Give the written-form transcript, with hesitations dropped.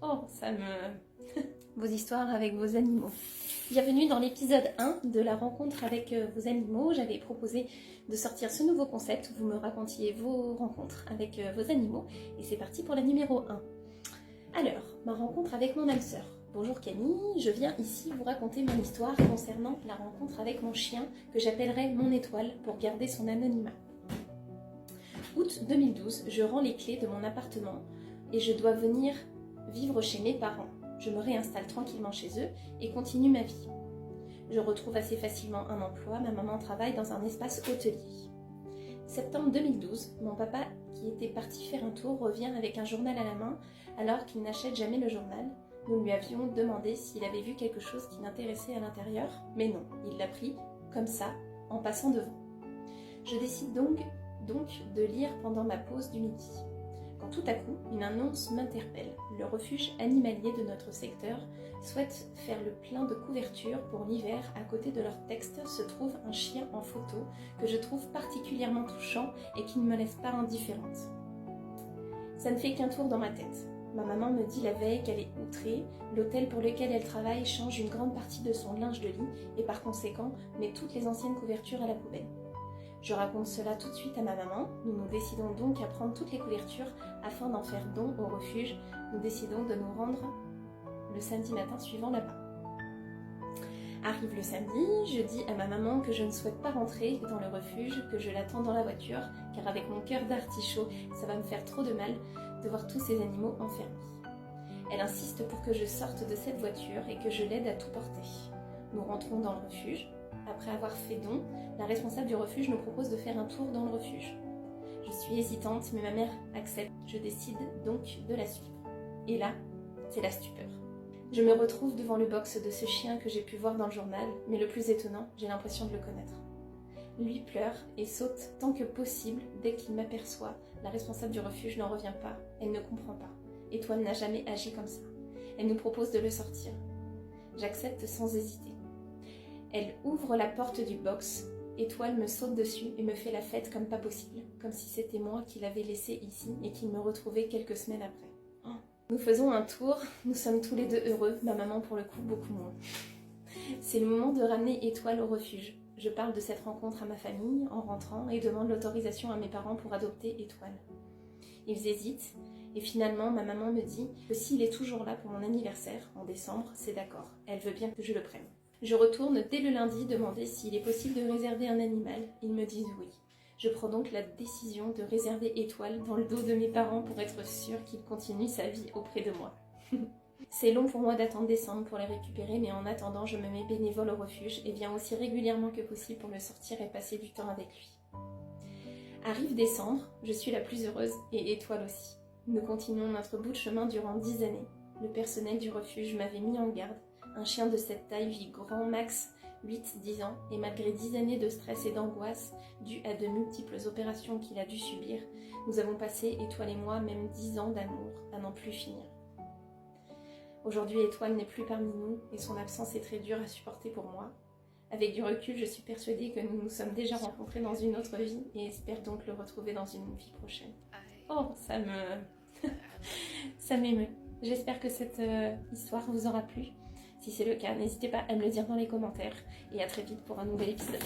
Oh, ça me... vos histoires avec vos animaux. Bienvenue dans l'épisode 1 de la rencontre avec vos animaux. J'avais proposé de sortir ce nouveau concept où vous me racontiez vos rencontres avec vos animaux. Et c'est parti pour la numéro 1. Alors, ma rencontre avec mon âme sœur. Bonjour Camille, je viens ici vous raconter mon histoire concernant la rencontre avec mon chien que j'appellerai mon étoile pour garder son anonymat. Août 2012, je rends les clés de mon appartement et je dois venir vivre chez mes parents. Je me réinstalle tranquillement chez eux et continue ma vie. Je retrouve assez facilement un emploi, ma maman travaille dans un espace hôtelier. Septembre 2012, mon papa, qui était parti faire un tour, revient avec un journal à la main alors qu'il n'achète jamais le journal. Nous lui avions demandé s'il avait vu quelque chose qui l'intéressait à l'intérieur, mais non, il l'a pris comme ça, en passant devant. Je décide donc de lire pendant ma pause du midi. Quand tout à coup, une annonce m'interpelle. Le refuge animalier de notre secteur souhaite faire le plein de couvertures pour l'hiver. À côté de leur texte se trouve un chien en photo que je trouve particulièrement touchant et qui ne me laisse pas indifférente. Ça ne fait qu'un tour dans ma tête. Ma maman me dit la veille qu'elle est outrée. L'hôtel pour lequel elle travaille change une grande partie de son linge de lit et par conséquent met toutes les anciennes couvertures à la poubelle. Je raconte cela tout de suite à ma maman. Nous nous décidons donc à prendre toutes les couvertures afin d'en faire don au refuge. Nous décidons de nous rendre le samedi matin suivant là-bas. Arrive le samedi, je dis à ma maman que je ne souhaite pas rentrer dans le refuge, que je l'attends dans la voiture, car avec mon cœur d'artichaut, ça va me faire trop de mal de voir tous ces animaux enfermés. Elle insiste pour que je sorte de cette voiture et que je l'aide à tout porter. Nous rentrons dans le refuge. Après avoir fait don, la responsable du refuge nous propose de faire un tour dans le refuge. Je suis hésitante, mais ma mère accepte. Je décide donc de la suivre. Et là, c'est la stupeur. Je me retrouve devant le box de ce chien que j'ai pu voir dans le journal, mais le plus étonnant, j'ai l'impression de le connaître. Lui pleure et saute tant que possible dès qu'il m'aperçoit. La responsable du refuge n'en revient pas, elle ne comprend pas. Étoile n'a jamais agi comme ça. Elle nous propose de le sortir. J'accepte sans hésiter. Elle ouvre la porte du box, Étoile me saute dessus et me fait la fête comme pas possible, comme si c'était moi qui l'avais laissé ici et qu'il me retrouvait quelques semaines après. Oh. Nous faisons un tour, nous sommes tous les deux heureux, ma maman pour le coup beaucoup moins. C'est le moment de ramener Étoile au refuge. Je parle de cette rencontre à ma famille en rentrant et demande l'autorisation à mes parents pour adopter Étoile. Ils hésitent et finalement ma maman me dit que s'il est toujours là pour mon anniversaire, en décembre, c'est d'accord, elle veut bien que je le prenne. Je retourne dès le lundi demander s'il est possible de réserver un animal. Ils me disent oui. Je prends donc la décision de réserver Étoile dans le dos de mes parents pour être sûre qu'il continue sa vie auprès de moi. C'est long pour moi d'attendre décembre pour les récupérer, mais en attendant, je me mets bénévole au refuge et viens aussi régulièrement que possible pour le sortir et passer du temps avec lui. Arrive décembre, je suis la plus heureuse et Étoile aussi. Nous continuons notre bout de chemin durant 10 années. Le personnel du refuge m'avait mis en garde. Un chien de cette taille vit grand max 8-10 ans et malgré 10 années de stress et d'angoisse dues à de multiples opérations qu'il a dû subir, nous avons passé, Étoile et moi, même 10 ans d'amour à n'en plus finir. Aujourd'hui, Étoile n'est plus parmi nous et son absence est très dure à supporter pour moi. Avec du recul, je suis persuadée que nous nous sommes déjà rencontrés dans une autre vie et espère donc le retrouver dans une vie prochaine. Oh, ça m'émeut. J'espère que cette histoire vous aura plu. Si c'est le cas, n'hésitez pas à me le dire dans les commentaires et à très vite pour un nouvel épisode.